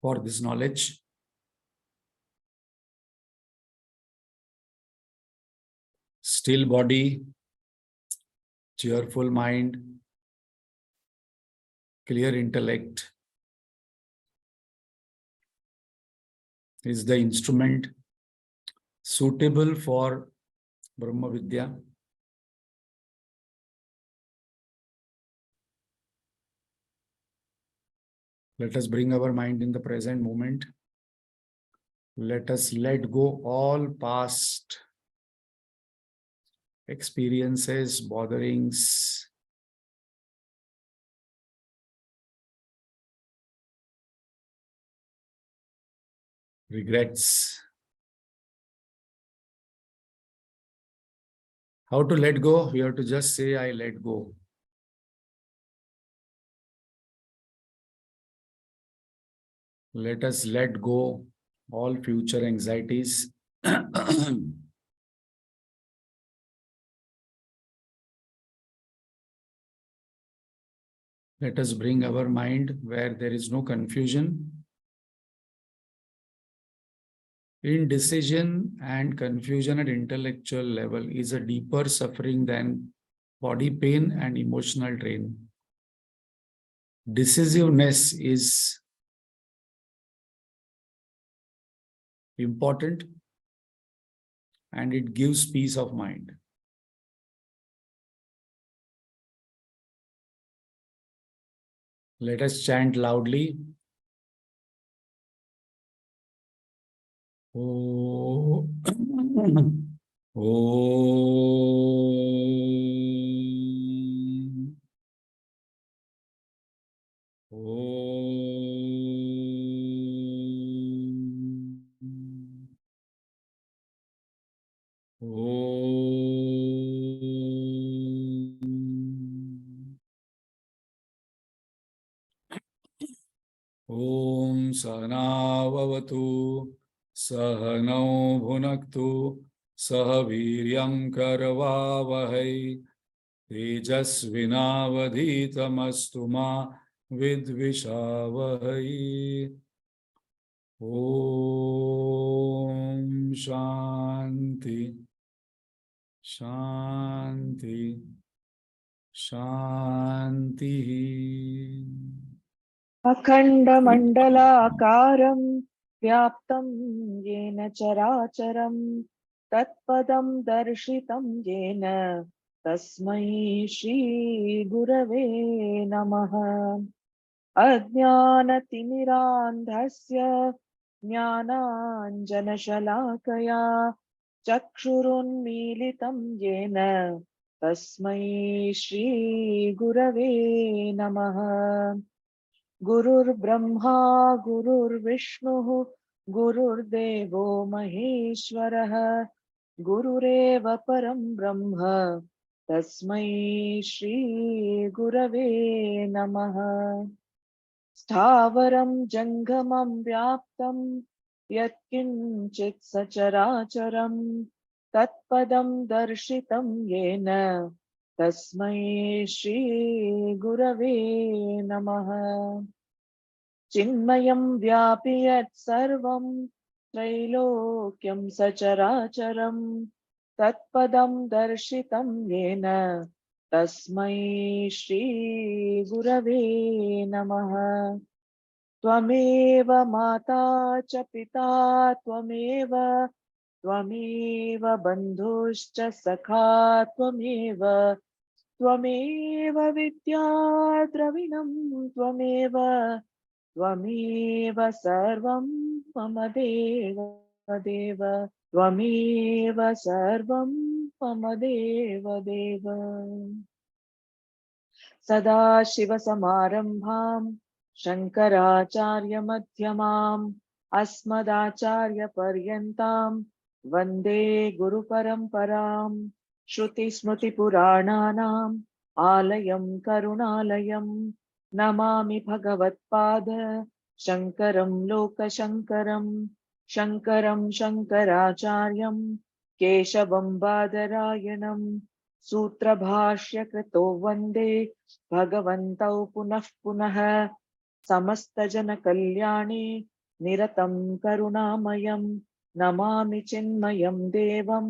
for this knowledge. Still body, cheerful mind, clear intellect is the instrument suitable for Brahma Vidya. Let us bring our mind in the present moment. Let us let go all past experiences, botherings, regrets. How to let go? We have to just say, I let go. Let us let go all future anxieties. Let us bring our mind where there is no confusion. Indecision and confusion at intellectual level is a deeper suffering than body pain and emotional drain. Decisiveness is important and it gives peace of mind. Let us chant loudly. Oh, oh, Om Sahana Vavatu Sahanau Bhunaktu Sahaviryam Karavavahai Tejasvinavadhitamastu ma vidvishavahai. Om Shanti Shanti Shanti. अखण्डमण्डलाकारं व्याप्तं येन चराचरं तत्पदं दर्शितं येन तस्मै श्रीगुरवे नमः। अज्ञानतिमिरान्धस्य ज्ञानाञ्जनशलाकया चक्षुरुन्मीलितं येन तस्मै श्रीगुरवे नमः। गुरुर्ब्रह्मा गुरुर्विष्णुः गुरुर्देवो महेश्वरः गुरुरेव परं ब्रह्म तस्मै श्रीगुरवे नमः। स्थावरं जङ्गमं व्याप्तं यत्किञ्चित् सचराचरं तत्पदं दर्शितं येन तस्मै श्रीगुरवे नमः। चिन्मयं व्यापि यत् सर्वं त्रैलोक्यं सचराचरं तत्पदं दर्शितं येन तस्मै श्रीगुरवे नमः। त्वमेव माता च पिता त्वमेव बन्धुश्च सखा त्वमेव विद्या द्रविणं त्वमेव सर्वं मम देव त्वमेव सर्वं मम देव। सदाशिवसमारम्भां शङ्कराचार्यमध्यमाम् अस्मदाचार्यपर्यन्तां वन्दे गुरुपरम्पराम्। श्रुतिस्मृतिपुराणानाम् आलयं करुणालयं नमामि भगवत्पाद शङ्करं लोकशङ्करं। शङ्करं शङ्कराचार्यं केशवं बादरायणं सूत्रभाष्यकृतो वन्दे भगवन्तौ पुनः पुनः समस्तजनकल्याणे निरतं करुणामयं नमामि चिन्मयं देवं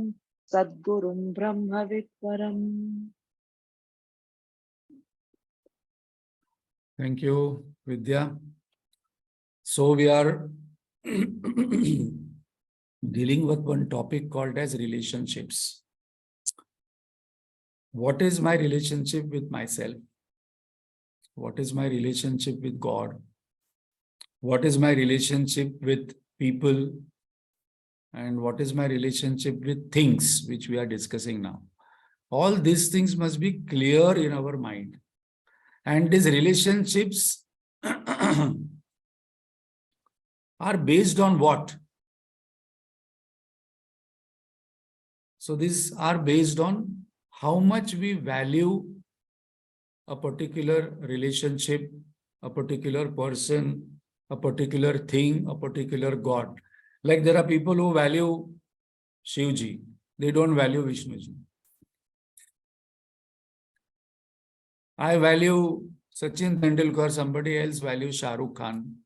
सद्गुरुं ब्रह्मविद्वरम्. Thank you, Vidya. So we are dealing with one topic called as relationships. What is my relationship with myself? What is my relationship with God? What is my relationship with people? And what is my relationship with things, which we are discussing now? All these things must be clear in our mind. And these relationships are based on what? So these are based on how much we value a particular relationship, a particular person, a particular thing, a particular God. Like there are people who value Shivji, they don't value Vishnuji. I value Sachin Tendulkar, somebody else values Shah Rukh Khan.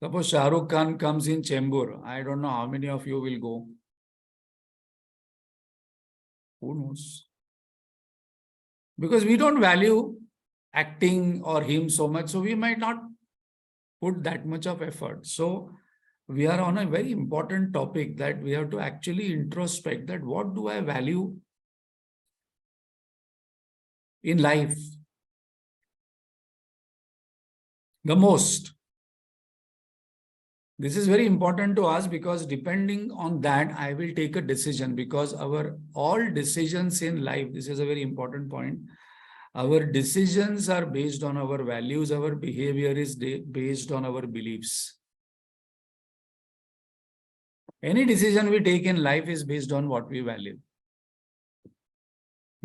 Suppose Shah Rukh Khan comes in Chembur, I don't know how many of you will go. Who knows? Because we don't value acting or him so much, so we might not put that much of effort. So we are on a very important topic that we have to actually introspect that what do I value in life the most. This is very important to us because depending on that, I will take a decision, because our all decisions in life, this is a very important point. Our decisions are based on our values. Our behavior is based on our beliefs. Any decision we take in life is based on what we value.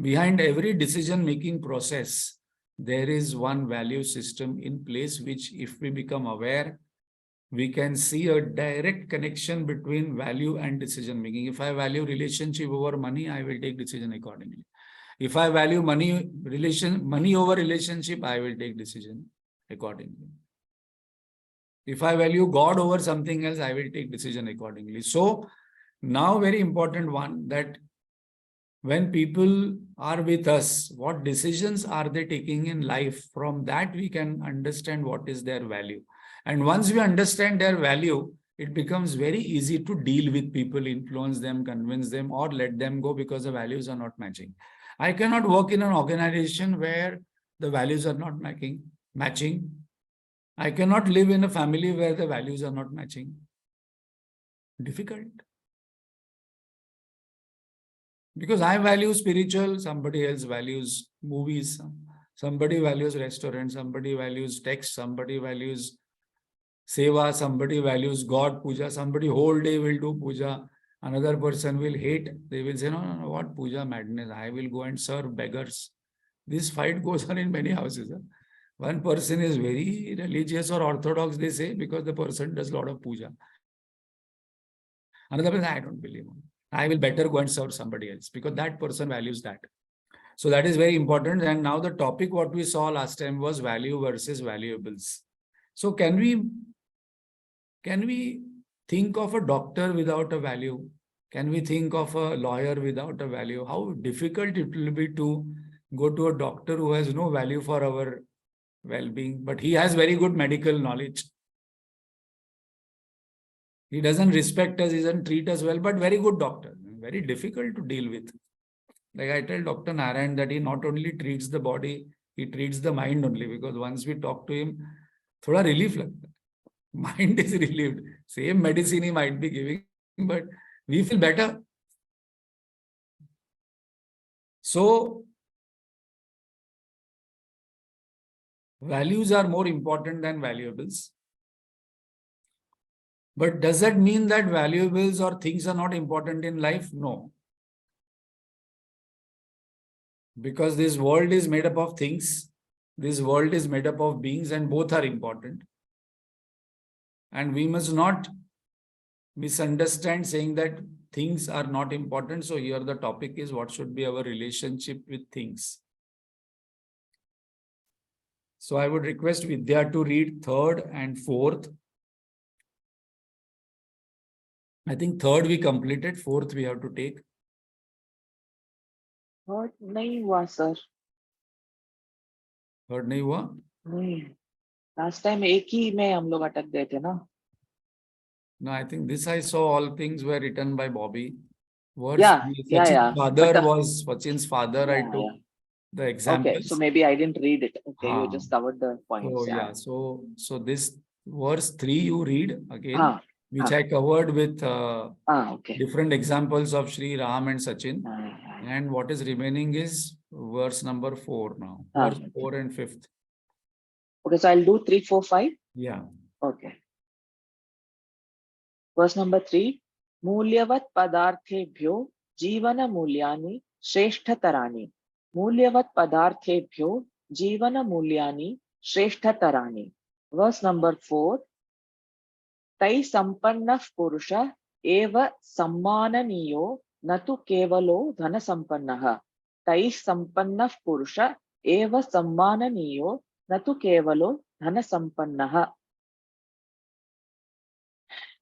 Behind every decision-making process, there is one value system in place, which if we become aware, we can see a direct connection between value and decision-making. If I value relationship over money, I will take decision accordingly. If I value money over relationship, I will take decision accordingly. If I value God over something else, I will take decision accordingly. So now very important one, that when people are with us, what decisions are they taking in life? From that we can understand what is their value. And once we understand their value, it becomes very easy to deal with people, influence them, convince them, or let them go because the values are not matching. I cannot work in an organization where the values are not matching. I cannot live in a family where the values are not matching. Difficult. Because I value spiritual, somebody else values movies, somebody values restaurants, somebody values text, somebody values seva, somebody values God, puja, somebody whole day will do puja, another person will hate, they will say, no, what puja madness, I will go and serve beggars. This fight goes on in many houses. One person is very religious or orthodox, they say, because the person does a lot of puja. Another person, I don't believe in. I will better go and serve somebody else because that person values that. So that is very important. And now the topic what we saw last time was value versus valuables. So can we think of a doctor without a value? Can we think of a lawyer without a value? How difficult it will be to go to a doctor who has no value for our well-being, but he has very good medical knowledge. He doesn't respect us, he doesn't treat us well, but very good doctor. Very difficult to deal with. Like I tell Dr. Narayan that he not only treats the body, he treats the mind only, because once we talk to him, thoda relief lagta hai. Mind is relieved. Same medicine he might be giving, but we feel better. So, values are more important than valuables. But does that mean that valuables or things are not important in life? No. Because this world is made up of things. This world is made up of beings, and both are important. And we must not misunderstand saying that things are not important. So here the topic is what should be our relationship with things. So I would request Vidya to read third and fourth. I think third we completed, fourth we have to take. Third नहीं हुआ sir. Third nahi hua? नहीं, last time एक ही में हम लोग अटक गए थे ना. No, I think this I saw all things were written by Bobby. Words. Yeah. Sachin's father But was Sachin's father. I took the okay, examples. so maybe I didn't read it. Okay, you Haan. just covered the points. So yeah, so this verse 3 you read again, which I covered with okay. different examples of Sri Ram and Sachin. And what is remaining is verse number 4 now. Verse 4 and 5th. Okay, so I'll do 3, 4, 5. Yeah. Okay. Verse number 3. मूल्यवत् पदार्थेभ्यो जीवन मूल्यानि श्रेष्ठतराणि. मूल्यवत् पदार्थेभ्यो जीवन मूल्यानि श्रेष्ठतराणि. Verse number 4. तै संपन्नः पुरुष एव सम्माननीयो न तु केवलो धनसम्पन्नः. तै संपन्नः पुरुष एव सम्माननीयो न तु केवलो धनसम्पन्नः.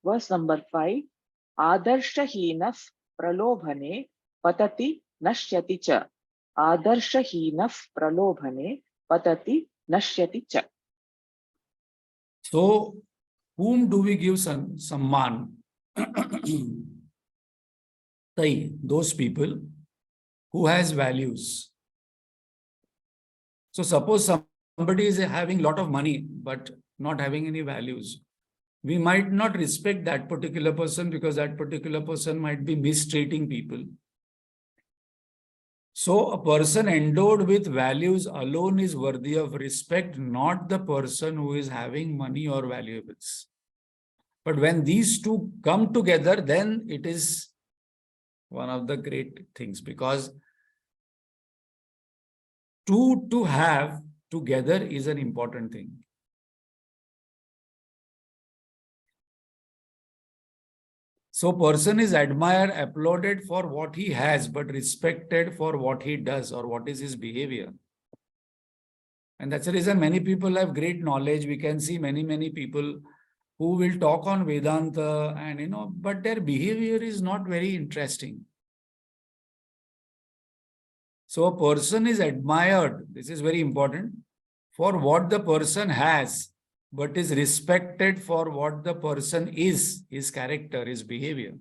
Verse number 5. आदर्शहीनः प्रलोभने पतति नश्यति च. आदर्शहीनः प्रलोभने पतति नश्यति च. So, whom do we give samman? Those people who has values. So suppose somebody is having a lot of money but not having any values. We might not respect that particular person because that particular person might be mistreating people. So a person endowed with values alone is worthy of respect, not the person who is having money or valuables. But when these two come together, then it is one of the great things, because two to have together is an important thing. So person is admired, applauded for what he has, but respected for what he does or what is his behavior. And that's the reason many people have great knowledge. We can see many people who will talk on Vedanta and, but their behavior is not very interesting. So a person is admired, this is very important, for what the person has, but is respected for what the person is, his character, his behavior.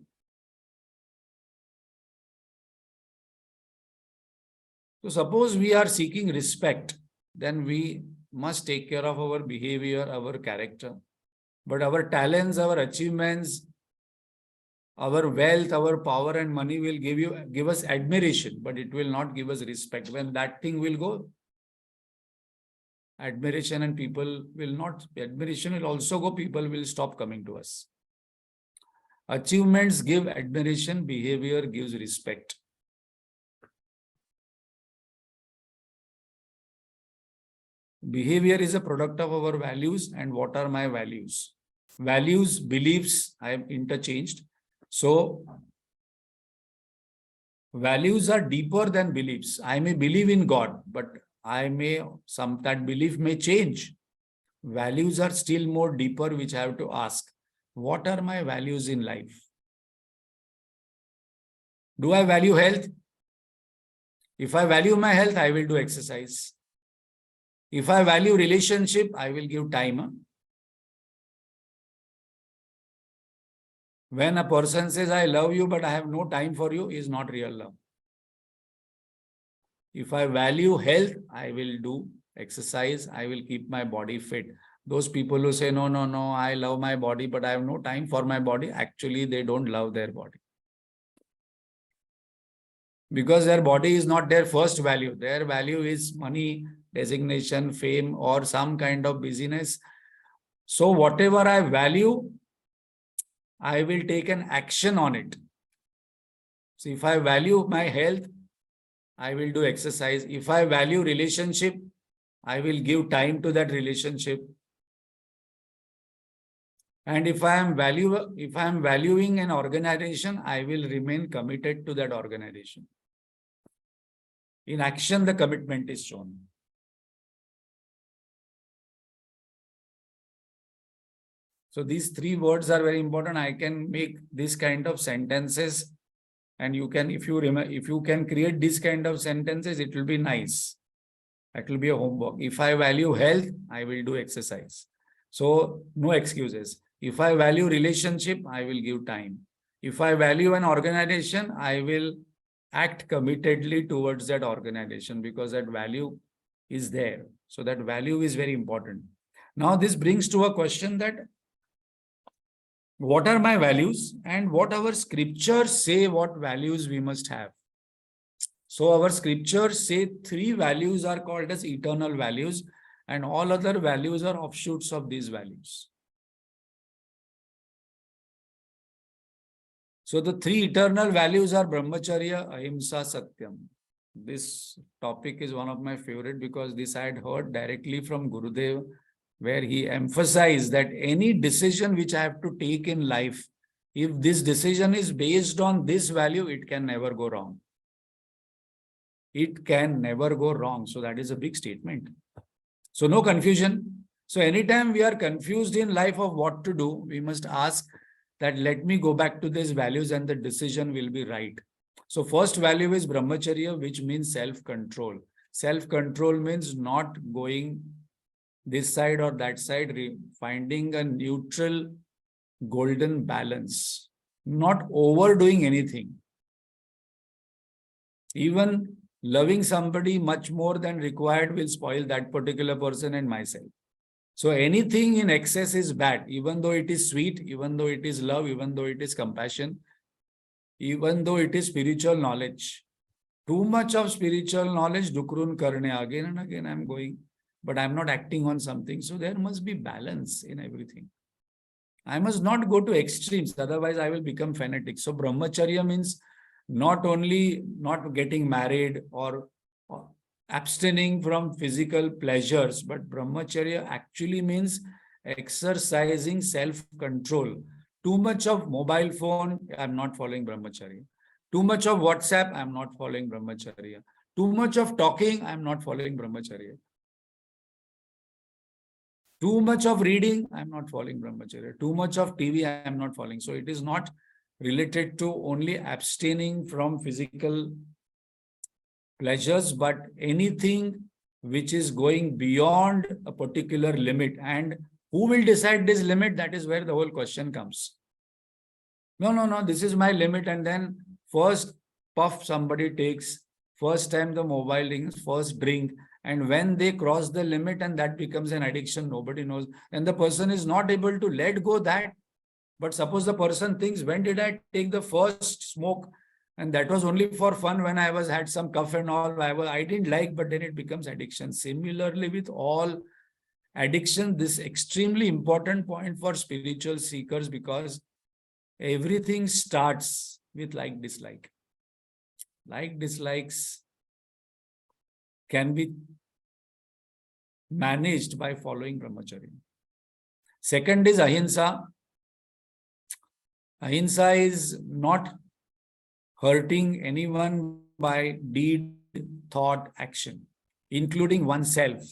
So suppose we are seeking respect, then we must take care of our behavior, our character. But our talents, our achievements, our wealth, our power and money will give us admiration, but it will not give us respect. When that thing will go, admiration and people will not, admiration will also go, people will stop coming to us. Achievements give admiration, behavior gives respect. Behavior is a product of our values. And what are my values? Values, beliefs, I have interchanged. So, values are deeper than beliefs. I may believe in God, but that belief may change. Values are still more deeper, which I have to ask. What are my values in life? Do I value health? If I value my health, I will do exercise. If I value relationship, I will give time. When a person says, I love you, but I have no time for you, is not real love. If I value health, I will do exercise. I will keep my body fit. Those people who say, no, I love my body, but I have no time for my body. Actually, they don't love their body. Because their body is not their first value. Their value is money, designation, fame, or some kind of busyness. So whatever I value, I will take an action on it. So if I value my health, I will do exercise. If I value relationship, I will give time to that relationship. And if I am valuing an organization, I will remain committed to that organization. In action, the commitment is shown. So these three words are very important. I can make this kind of sentences, and you can, if you can create this kind of sentences, it will be nice. That will be a homework. If I value health, I will do exercise. So no excuses. If I value relationship, I will give time. If I value an organization, I will act committedly towards that organization because that value is there. So that value is very important. Now this brings to a question that what are my values and what our scriptures say what values we must have. So our scriptures say three values are called as eternal values, and all other values are offshoots of these values. So the three eternal values are brahmacharya, ahimsa, satyam. This topic is one of my favorite because this I had heard directly from Gurudev, where he emphasized that any decision which I have to take in life, if this decision is based on this value, it can never go wrong. It can never go wrong. So that is a big statement. So no confusion. So anytime we are confused in life of what to do, we must ask that let me go back to these values and the decision will be right. So first value is brahmacharya, which means self-control. Self-control means not going this side or that side, finding a neutral golden balance, not overdoing anything. Even loving somebody much more than required will spoil that particular person and myself. So anything in excess is bad, even though it is sweet, even though it is love, even though it is compassion, even though it is spiritual knowledge. Too much of spiritual knowledge, dukrun karne, again and again I'm going, but I'm not acting on something. So there must be balance in everything. I must not go to extremes, otherwise I will become fanatic. So brahmacharya means not only not getting married or abstaining from physical pleasures, but brahmacharya actually means exercising self-control. Too much of mobile phone, I'm not following brahmacharya. Too much of WhatsApp, I'm not following brahmacharya. Too much of talking, I'm not following brahmacharya. Too much of reading, I'm not following brahmacharya. Too much of TV, I'm not following. So it is not related to only abstaining from physical pleasures, but anything which is going beyond a particular limit. And who will decide this limit? That is where the whole question comes. No, this is my limit. And then first puff somebody takes, first time the mobile rings, first drink. And when they cross the limit and that becomes an addiction, nobody knows. And the person is not able to let go that. But suppose the person thinks, when did I take the first smoke? And that was only for fun when I had some cough and all. I didn't like, but then it becomes addiction. Similarly, with all addiction, this extremely important point for spiritual seekers, because everything starts with like, dislike. Like, dislikes can be managed by following brahmacharya. Second is ahimsa. Ahimsa is not hurting anyone by deed, thought, action, including oneself.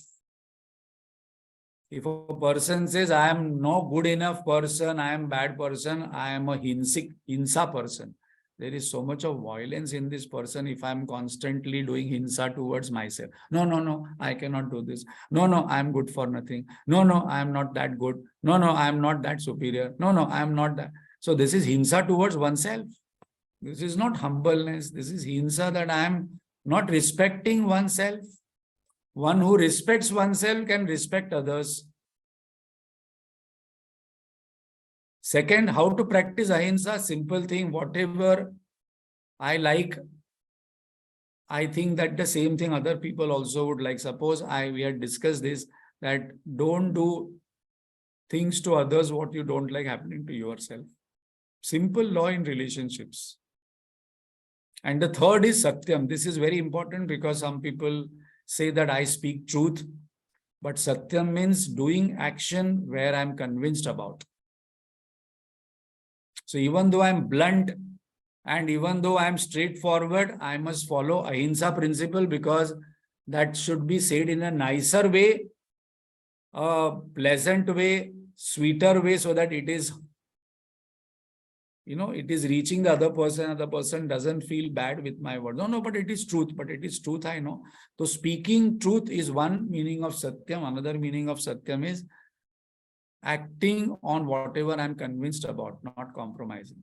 If a person says, I am no good enough person, I am bad person, I am a hinsa person, there is so much of violence in this person if I am constantly doing hinsa towards myself. No, I cannot do this. No, I am good for nothing. No, I am not that good. No, I am not that superior. No, I am not that. So this is hinsa towards oneself. This is not humbleness. This is hinsa, that I am not respecting oneself. One who respects oneself can respect others. Second, how to practice ahimsa? Simple thing, whatever I like, I think that the same thing other people also would like. Suppose we had discussed this, that don't do things to others what you don't like happening to yourself. Simple law in relationships. And the third is satyam. This is very important because some people say that I speak truth, but satyam means doing action where I'm convinced about. So even though I'm blunt and even though I'm straightforward, I must follow ahimsa principle, because that should be said in a nicer way, a pleasant way, sweeter way, so that it is, it is reaching the other person doesn't feel bad with my word. No, but it is truth. But it is truth, I know. So speaking truth is one meaning of Satyam. Another meaning of Satyam is acting on whatever I'm convinced about, not compromising.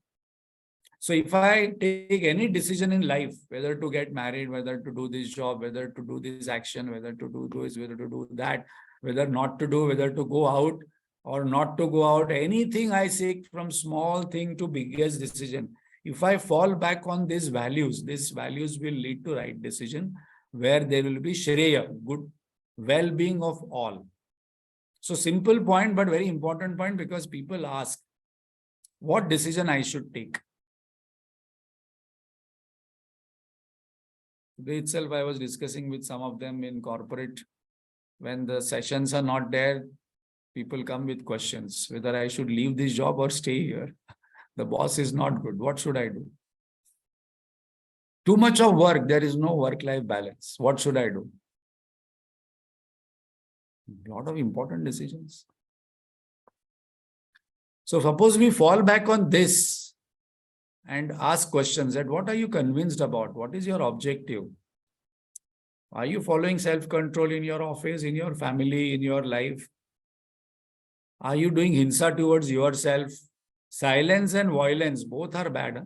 So if I take any decision in life, whether to get married, whether to do this job, whether to do this action, whether to do this, whether to do that, whether not to do, whether to go out or not to go out, anything I seek, from small thing to biggest decision, if I fall back on these values will lead to right decision, where there will be Shreya, good well-being of all. So simple point, but very important point, because people ask what decision I should take. Today itself, I was discussing with some of them in corporate. When the sessions are not there, people come with questions, whether I should leave this job or stay here. The boss is not good. What should I do? Too much of work. There is no work-life balance. What should I do? A lot of important decisions. So suppose we fall back on this and ask questions that what are you convinced about? What is your objective? Are you following self-control in your office, in your family, in your life? Are you doing hinsa towards yourself? Silence and violence, both are bad. Huh?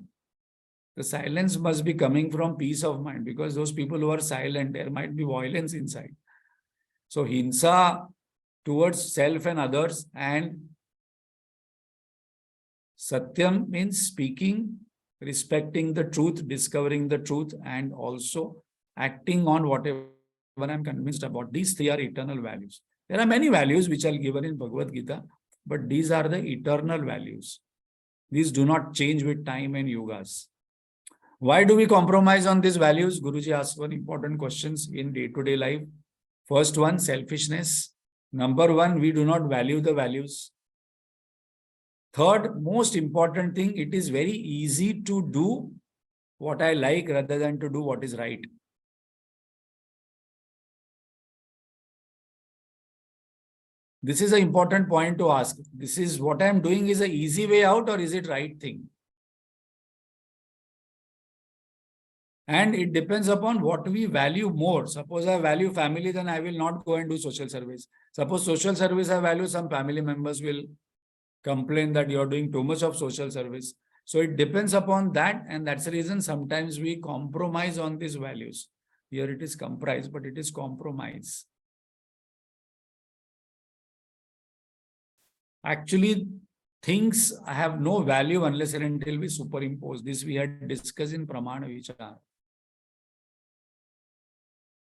The silence must be coming from peace of mind, because those people who are silent, there might be violence inside. So hinsa towards self and others, and Satyam means speaking, respecting the truth, discovering the truth, and also acting on whatever I'm convinced about. These three are eternal values. There are many values which are given in Bhagavad Gita, but these are the eternal values. These do not change with time and yugas. Why do we compromise on these values? Guruji asked one important questions in day-to-day life. First one, selfishness. Number one, we do not value the values. Third, most important thing, it is very easy to do what I like rather than to do what is right. This is an important point to ask. This is what I am doing is an easy way out, or is it right thing? And it depends upon what we value more. Suppose I value family, then I will not go and do social service. Suppose social service I value, some family members will complain that you are doing too much of social service. So it depends upon that, and that's the reason sometimes we compromise on these values. Here it is comprise, but it is compromise. Actually, things have no value unless and until we superimpose. This we had discussed in Pramana Vichar.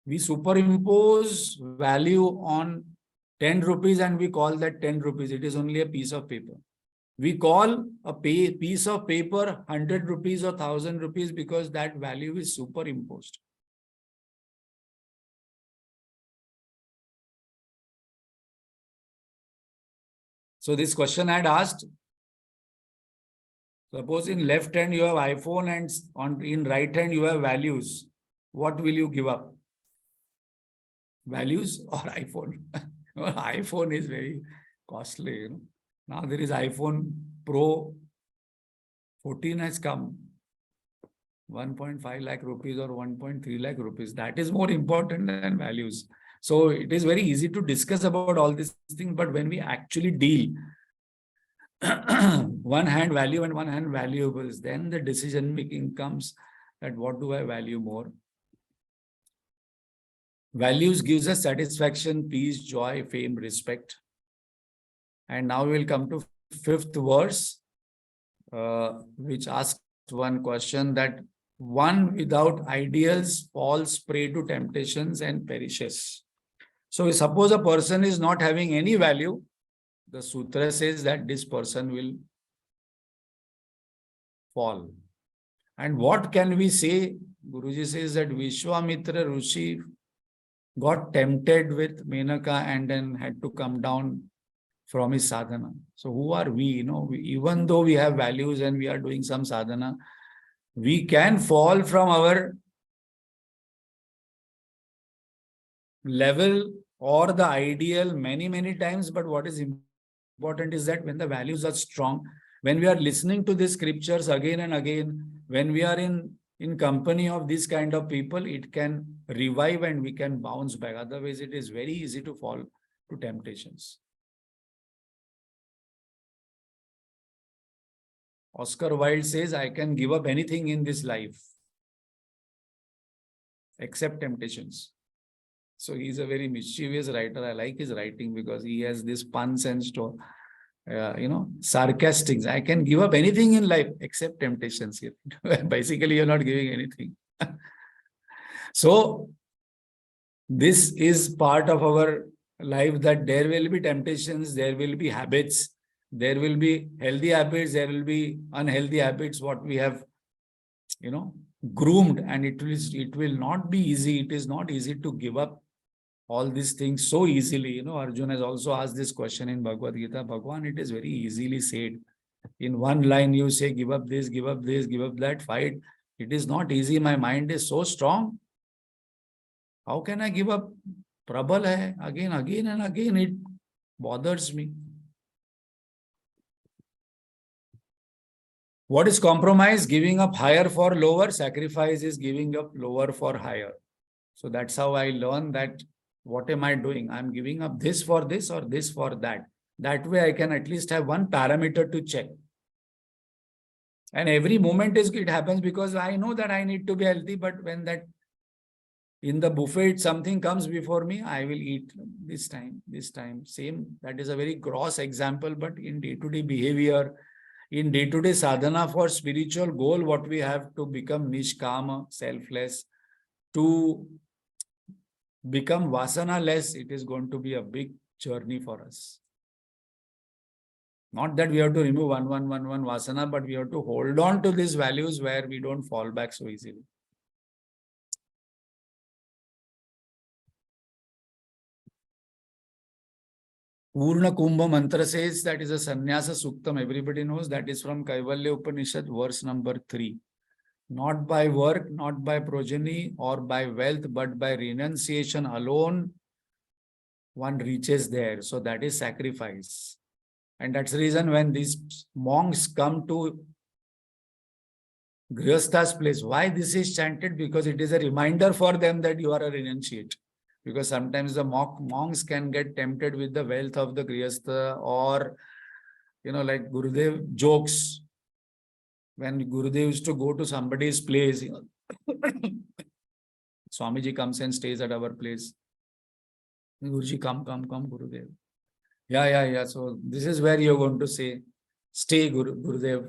We superimpose value on 10 rupees and we call that 10 rupees. It is only a piece of paper. We call a piece of paper 100 rupees or 1000 rupees because that value is superimposed. So this question I had asked, suppose in left hand you have iPhone and in right hand you have values. What will you give up? Values or iPhone? iPhone is very costly. You know? Now there is iPhone Pro 14 has come. 1.5 lakh rupees or 1.3 lakh rupees. That is more important than values. So it is very easy to discuss about all these things, but when we actually deal one hand value and one hand valuables, then the decision making comes that what do I value more? Values gives us satisfaction, peace, joy, fame, respect. And now we will come to fifth verse, which asks one question that one without ideals falls prey to temptations and perishes. So suppose a person is not having any value, the sutra says that this person will fall. And what can we say? Guruji says that Vishwamitra Rishi got tempted with Menaka and then had to come down from his sadhana. So who are we? Even though we have values and we are doing some sadhana, we can fall from our level or the ideal many times. But what is important is that when the values are strong, when we are listening to these scriptures again and again, when we are in company of this kind of people, it can revive and we can bounce back. Otherwise, it is very easy to fall to temptations. Oscar Wilde says, I can give up anything in this life except temptations. So he's a very mischievous writer. I like his writing because he has this puns and sarcastics. I can give up anything in life except temptations. Basically, you're not giving anything. So this is part of our life, that there will be temptations, there will be habits, there will be healthy habits, there will be unhealthy habits, what we have, groomed, and it will not be easy. It is not easy to give up all these things so easily. Arjuna has also asked this question in Bhagavad Gita. Bhagwan, it is very easily said. In one line, you say, give up this, give up this, give up that, fight. It is not easy. My mind is so strong. How can I give up? Prabal hai. Again and again, it bothers me. What is compromise? Giving up higher for lower. Sacrifice is giving up lower for higher. So that's how I learn that. What am I doing? I'm giving up this for this or this for that. That way I can at least have one parameter to check. And every moment it happens because I know that I need to be healthy, but when that in the buffet something comes before me, I will eat this time. Same. That is a very gross example, but in day-to-day behavior, in day-to-day sadhana for spiritual goal, what we have to become nishkama, selfless, to become vasana less, it is going to be a big journey for us. Not that we have to remove one vasana, but we have to hold on to these values where we don't fall back so easily. Purna Kumbha mantra says, that is a sannyasa suktam. Everybody knows that is from Kaivalya Upanishad, verse number 3. Not by work, not by progeny or by wealth, but by renunciation alone, one reaches there. So that is sacrifice. And that's the reason when these monks come to Grihastha's place, why this is chanted? Because it is a reminder for them that you are a renunciate. Because sometimes the monks can get tempted with the wealth of the Grihastha, or, like Gurudev jokes. When Gurudev used to go to somebody's place, Swamiji comes and stays at our place. Guruji, come, Gurudev. Yeah. So this is where you're going to say, stay, Gurudev.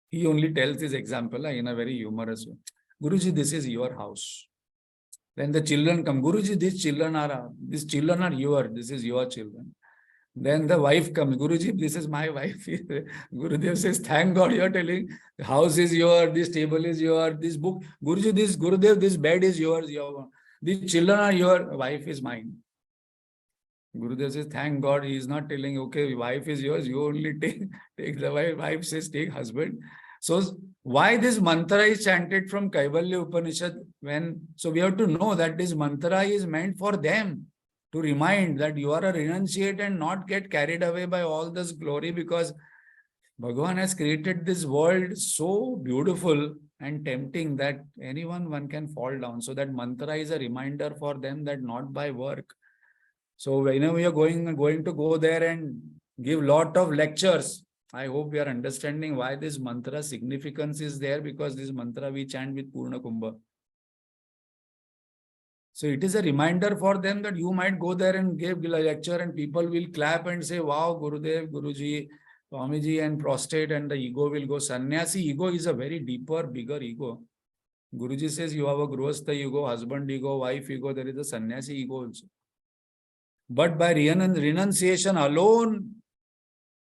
He only tells this example in a very humorous way. Guruji, this is your house. Then the children come. Guruji, these children are yours. This is your children. Then the wife comes. Guruji, this is my wife. Gurudev says, thank God you're telling. The house is yours. This table is yours. This book. Guruji, Gurudev, this bed is yours. These children are your. Wife is mine. Gurudev says, thank God he is not telling, okay, wife is yours, you only take the wife. Wife says, take husband. So why this mantra is chanted from Kaivalya Upanishad? So we have to know that this mantra is meant for them, to remind that you are a renunciate and not get carried away by all this glory, because Bhagavan has created this world so beautiful and tempting that one can fall down. So that mantra is a reminder for them that not by work. So whenever we are going to go there and give lot of lectures, I hope we are understanding why this mantra significance is there, because this mantra we chant with Purna Kumbha. So it is a reminder for them that you might go there and give a lecture and people will clap and say, wow, Gurudev, Guruji, Swamiji, and prostrate, and the ego will go. Sannyasi ego is a very deeper, bigger ego. Guruji says you have a Grihastha ego, husband ego, wife ego, there is a sannyasi ego also. But by renunciation alone,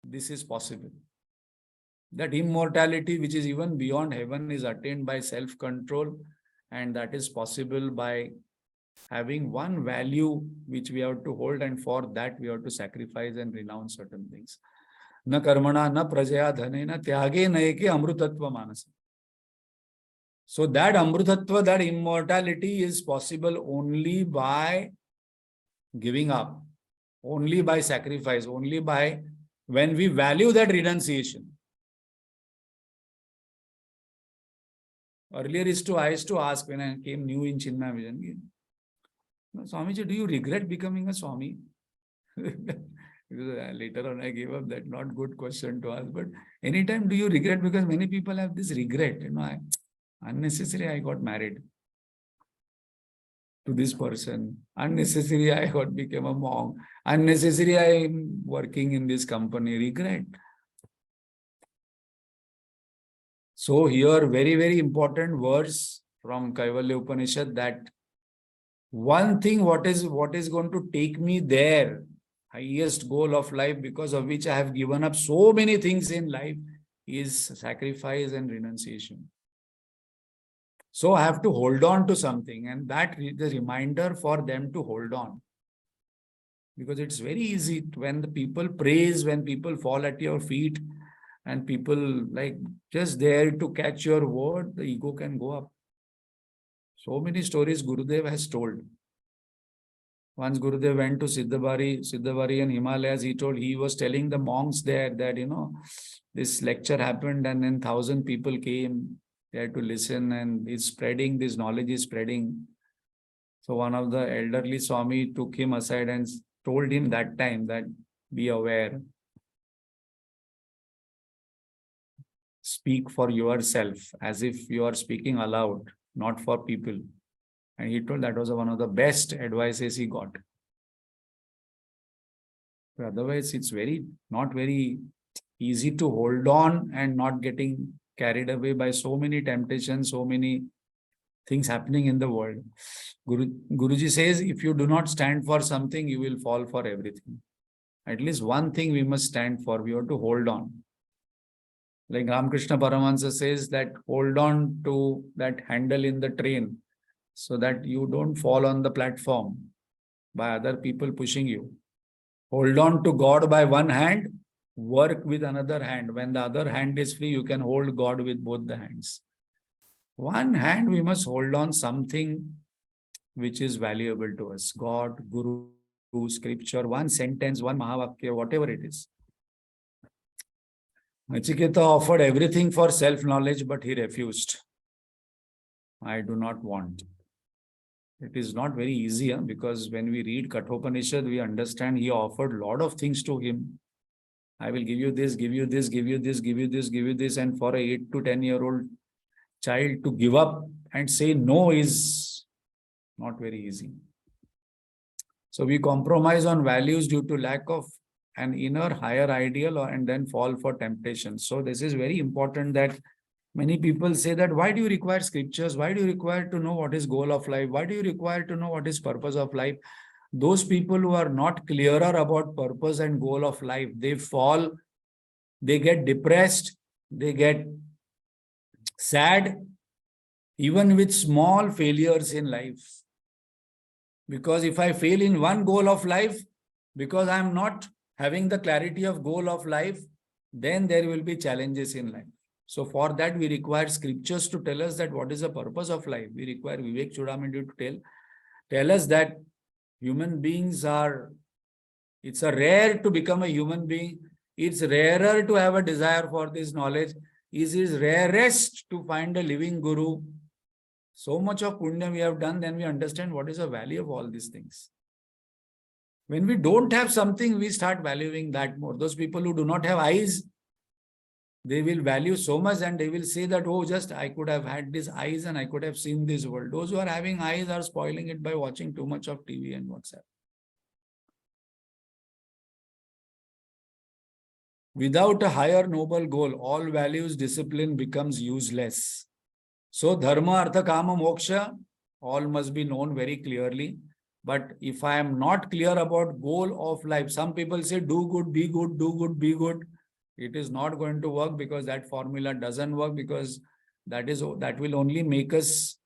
this is possible. That immortality, which is even beyond heaven, is attained by self-control, and that is possible by having one value which we have to hold, and for that we have to sacrifice and renounce certain things. Na karmana, na prajaya dhane, na tyage naeke amrutatva manasa. So that amrutatva, that immortality is possible only by giving up, only by sacrifice, only by when we value that renunciation. Earlier I used to ask when I came new in Chinmaya Vision, Swamiji, do you regret becoming a Swami? Later on I gave up that, not good question to ask, but anytime do you regret? Because many people have this regret, unnecessary I got married to this person, unnecessary I became a monk, unnecessary I am working in this company, regret. So here very, very important verse from Kaivalya Upanishad, that one thing what is going to take me there, highest goal of life, because of which I have given up so many things in life, is sacrifice and renunciation. So I have to hold on to something, and that is the reminder for them to hold on. Because it's very easy when the people praise, when people fall at your feet, and people like just there to catch your word, the ego can go up. So many stories Gurudev has told. Once Gurudev went to Siddhabari and Himalayas, he was telling the monks there that, this lecture happened and then 1,000 people came there to listen, and it's spreading, this knowledge is spreading. So one of the elderly Swami took him aside and told him that time that, be aware. Speak for yourself, as if you are speaking aloud, not for people. And he told that was one of the best advices he got. But otherwise, it's not very easy to hold on and not getting carried away by so many temptations, so many things happening in the world. Guruji says, if you do not stand for something, you will fall for everything. At least one thing we must stand for. We have to hold on. Like Ramakrishna Paramahansa says that hold on to that handle in the train so that you don't fall on the platform by other people pushing you. Hold on to God by one hand, work with another hand. When the other hand is free, you can hold God with both the hands. One hand we must hold on something which is valuable to us. God, Guru, scripture, one sentence, one Mahavakya, whatever it is. Nachiketa offered everything for self-knowledge, but he refused. I do not want. It is not very easy, because when we read Kathopanishad, we understand he offered a lot of things to him. I will give you this, give you this, give you this, give you this, give you this. And for an 8 to 10-year-old child to give up and say no is not very easy. So we compromise on values due to lack of an inner higher ideal, and then fall for temptation. So this is very important, that many people say that, why do you require scriptures? Why do you require to know what is goal of life? Why do you require to know what is purpose of life? Those people who are not clearer about purpose and goal of life, they fall, they get depressed, they get sad, even with small failures in life. Because if I fail in one goal of life, because I am not having the clarity of goal of life, then there will be challenges in life. So for that, we require scriptures to tell us that what is the purpose of life. We require Vivek Chudamani to tell us that human beings it's a rare to become a human being. It's rarer to have a desire for this knowledge. It is rarest to find a living guru. So much of punya we have done, then we understand what is the value of all these things. When we don't have something, we start valuing that more. Those people who do not have eyes, they will value so much, and they will say that, oh, just I could have had these eyes and I could have seen this world. Those who are having eyes are spoiling it by watching too much of TV and WhatsApp. Without a higher noble goal, all values, discipline becomes useless. So dharma, artha, kama, moksha, all must be known very clearly. But if I am not clear about goal of life, some people say do good, be good, do good, be good. It is not going to work, because that formula doesn't work, because that will only make us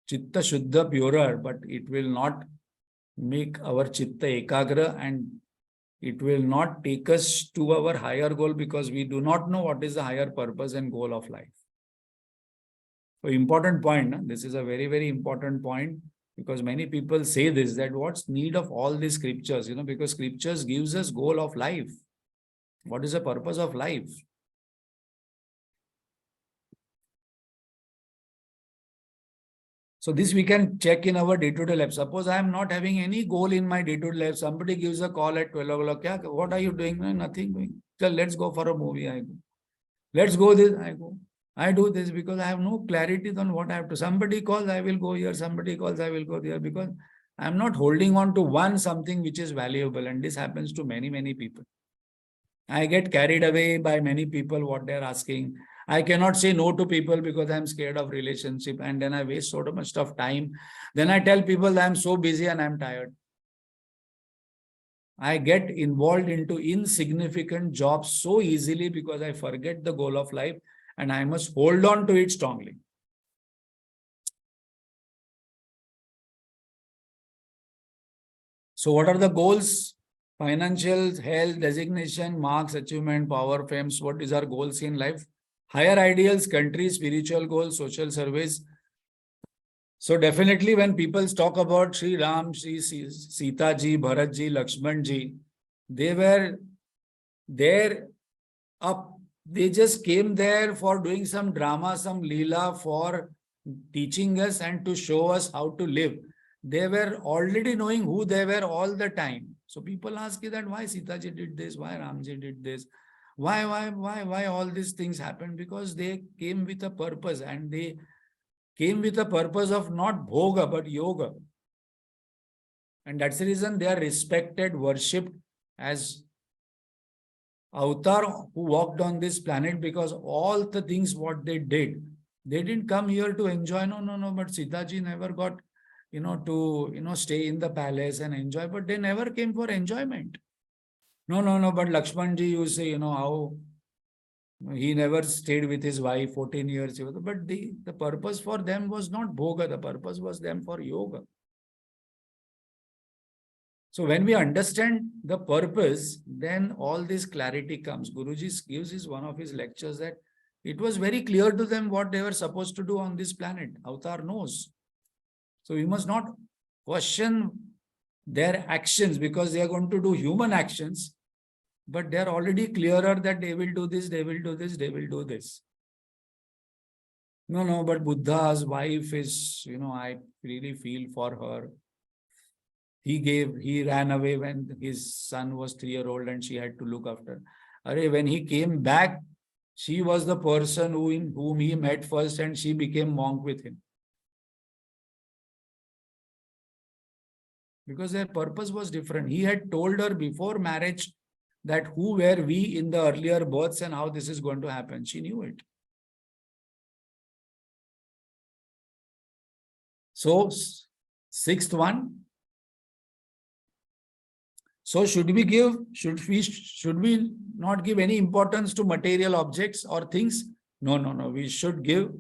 chitta shuddha purer, but it will not make our chitta ekagra, and it will not take us to our higher goal because we do not know what is the higher purpose and goal of life. So important point. No? This is a very, very important point, because many people say this, that what's need of all these scriptures, because scriptures gives us goal of life. What is the purpose of life? So this we can check in our day-to-day life. Suppose I am not having any goal in my day-to-day life. Somebody gives a call at 12 o'clock. What are you doing? No, nothing doing. So let's go for a movie. I go. Let's go this. I go. I do this because I have no clarity on what I have to. Somebody calls, I will go here. Somebody calls, I will go there, because I am not holding on to one something which is valuable. And this happens to many, many people. I get carried away by many people, what they're asking. I cannot say no to people because I'm scared of relationship, and then I waste so much of time. Then I tell people that I'm so busy and I'm tired. I get involved into insignificant jobs so easily because I forget the goal of life, and I must hold on to it strongly. So what are the goals? Financial, health, designation, marks, achievement, power, fame. What is our goals in life? Higher ideals, country, spiritual goals, social service. So definitely when people talk about Sri Ram, Sri Sita ji, Bharat ji, Lakshman ji, they were there up. They just came there for doing some drama, some leela, for teaching us and to show us how to live. They were already knowing who they were all the time. So people ask you that why Sita ji did this, why Ramji did this, why all these things happened? Because they came with a purpose, and they came with a purpose of not bhoga but yoga. And that's the reason they are respected, worshipped as avatar who walked on this planet, because all the things what they did, they didn't come here to enjoy. No. But Sita ji never got, to, stay in the palace and enjoy, but they never came for enjoyment. No. But Lakshman ji, you say, how he never stayed with his wife 14 years. But the purpose for them was not bhoga. The purpose was them for yoga. So when we understand the purpose, then all this clarity comes. Guruji gives his one of his lectures that it was very clear to them what they were supposed to do on this planet. Avatar knows. So we must not question their actions because they are going to do human actions, but they are already clearer that they will do this, they will do this, they will do this. No, but Buddha's wife is, I really feel for her. He ran away when his son was 3-year-old and she had to look after. When he came back, she was the person whom he met first, and she became monk with him. Because their purpose was different. He had told her before marriage that who were we in the earlier births and how this is going to happen. She knew it. So, sixth one. So should we not give any importance to material objects or things? No. We should give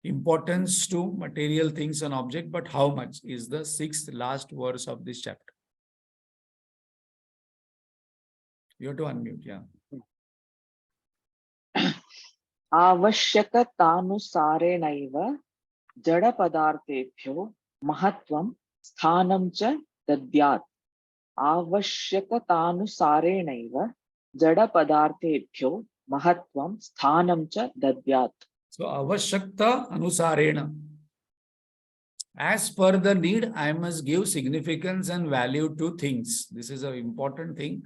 importance to material things and object, but how much is the sixth last verse of this chapter. You have to unmute, yeah. आवश्यकतानुसारेणैव जडपदार्थेभ्यो महत्त्वं स्थानं च दद्यात्. आवश्यकतानुसारेणैव जडपदार्थेभ्यो महत्त्वं स्थानं च दद्यात्. So avashyakta anusarena. As per the need, I must give significance and value to things. This is an important thing,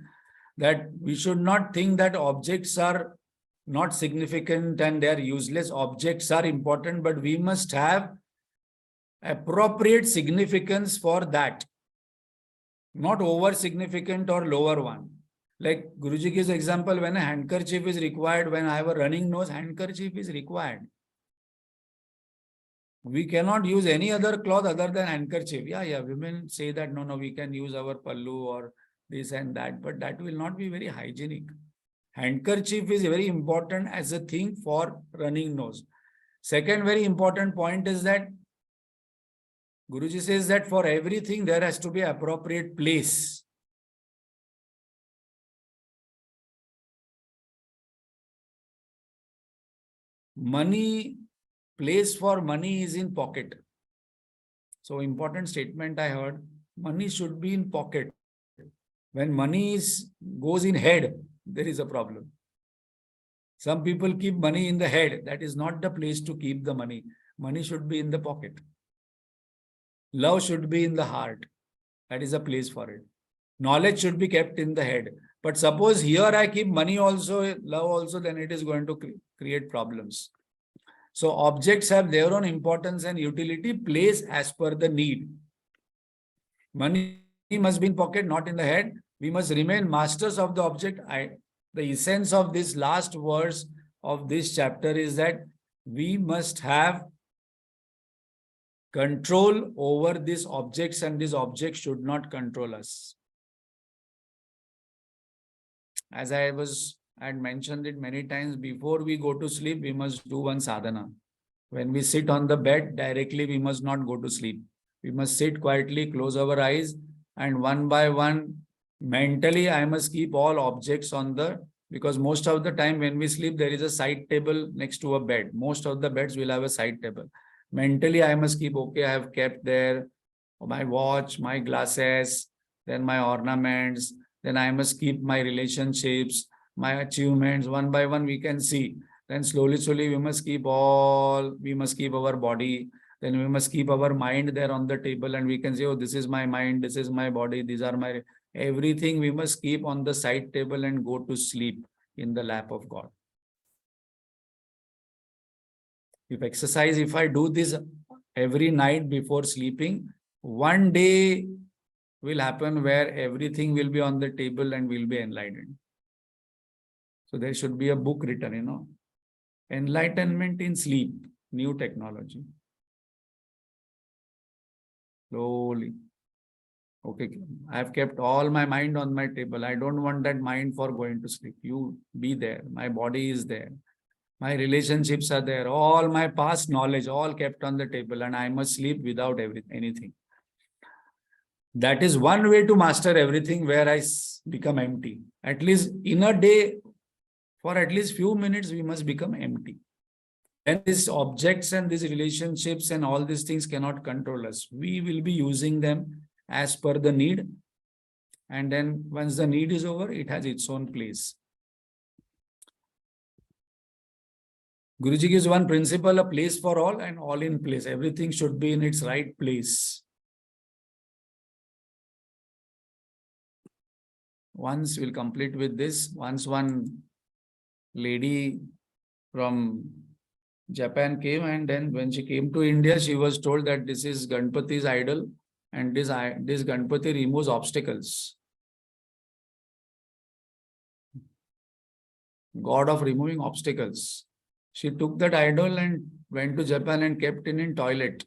that we should not think that objects are not significant and they are useless. Objects are important, but we must have appropriate significance for that. Not over significant or lower one. Like Guruji gives example, when a handkerchief is required, when I have a running nose, handkerchief is required. We cannot use any other cloth other than handkerchief. Yeah, women say that, no, we can use our pallu or this and that, but that will not be very hygienic. Handkerchief is very important as a thing for running nose. Second very important point is that Guruji says that for everything there has to be appropriate place. Money, place for money is in pocket. So important statement I heard, money should be in pocket. When money goes in head, there is a problem. Some people keep money in the head. That is not the place to keep the money. Money should be in the pocket. Love should be in the heart. That is a place for it. Knowledge should be kept in the head. But suppose here I keep money also, love also, then it is going to create problems. So objects have their own importance and utility, place as per the need. Money must be in pocket, not in the head. We must remain masters of the object. The essence of this last verse of this chapter is that we must have control over these objects, and these objects should not control us. As I had mentioned it many times, before we go to sleep, we must do one sadhana. When we sit on the bed, directly we must not go to sleep. We must sit quietly, close our eyes, and one by one, mentally, I must keep all objects on because most of the time when we sleep, there is a side table next to a bed. Most of the beds will have a side table. Mentally, I must keep, okay, I have kept there my watch, my glasses, then my ornaments, then I must keep my relationships, my achievements. One by one, we can see. Then slowly, we must keep our body. Then we must keep our mind there on the table, and we can say, oh, this is my mind, this is my body, these are my, everything we must keep on the side table and go to sleep in the lap of God. If I do this every night before sleeping, one day will happen where everything will be on the table and will be enlightened. So there should be a book written, Enlightenment in Sleep, New Technology. Slowly. Okay, I have kept all my mind on my table. I don't want that mind for going to sleep. You be there. My body is there. My relationships are there. All my past knowledge, all kept on the table, and I must sleep without anything. That is one way to master everything, where I become empty. At least in a day, for at least few minutes, we must become empty. And these objects and these relationships and all these things cannot control us. We will be using them as per the need. And then once the need is over, it has its own place. Guruji gives one principle, a place for all and all in place. Everything should be in its right place. Once we'll complete with this. Once one lady from Japan came, and then when she came to India, she was told that this is Ganpati's idol, and this Ganpati removes obstacles. God of removing obstacles. She took that idol and went to Japan and kept it in toilet,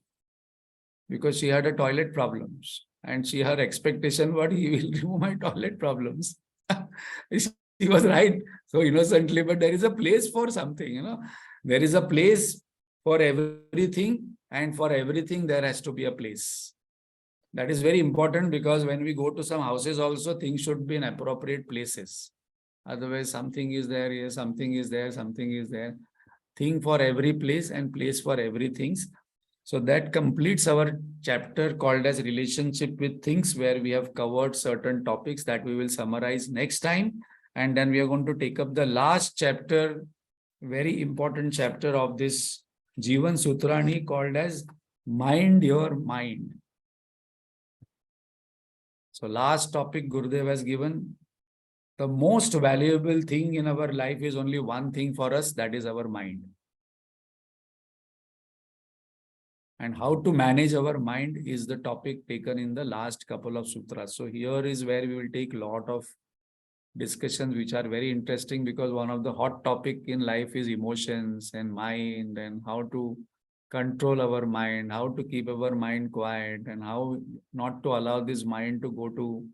because she had a toilet problems. And her expectation was, he will remove my toilet problems. She was right, so innocently, but there is a place for something, There is a place for everything, and for everything there has to be a place. That is very important, because when we go to some houses also, things should be in appropriate places. Otherwise, something is there, yes, something is there, something is there. Thing for every place and place for everything. So that completes our chapter called as Relationship with Things, where we have covered certain topics that we will summarize next time. And then we are going to take up the last chapter, very important chapter of this Jivan Sutrani, called as Mind Your Mind. So last topic Gurudev has given. The most valuable thing in our life is only one thing for us, that is our mind. And how to manage our mind is the topic taken in the last couple of sutras. So here is where we will take a lot of discussions which are very interesting, because one of the hot topic in life is emotions and mind, and how to control our mind, how to keep our mind quiet, and how not to allow this mind to go to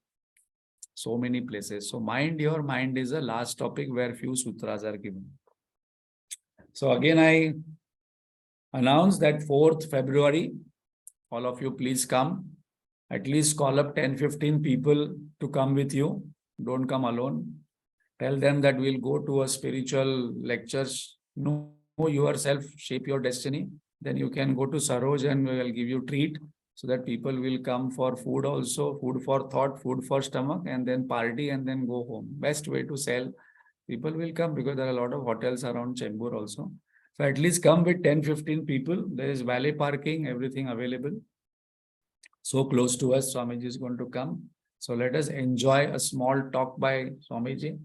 so many places. So Mind Your Mind is the last topic where few sutras are given. So again, I announce that 4th February, all of you please come. At least call up 10-15 people to come with you. Don't come alone. Tell them that we'll go to a spiritual lectures. Know yourself, shape your destiny. Then you can go to Saroj and we will give you treat so that people will come for food also, food for thought, food for stomach, and then party and then go home. Best way to sell. People will come because there are a lot of hotels around Chembur also. So at least come with 10-15 people. There is valet parking, everything available. So close to us, Swamiji is going to come. So let us enjoy a small talk by Swamiji.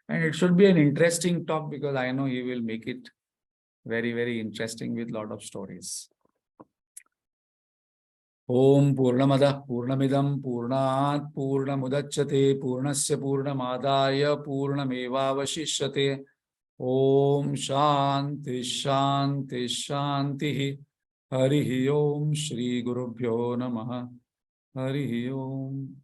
And it should be an interesting talk because I know he will make it very, very interesting with lot of stories. Om Purnamada Purnamidam Purnat Purnamudachyate Purnasya Purnamadaya Purnamevavashishyate. Om Shanti Shanti Shanti. Harihi Om Shri Gurubhyo Namaha. Harihi Om.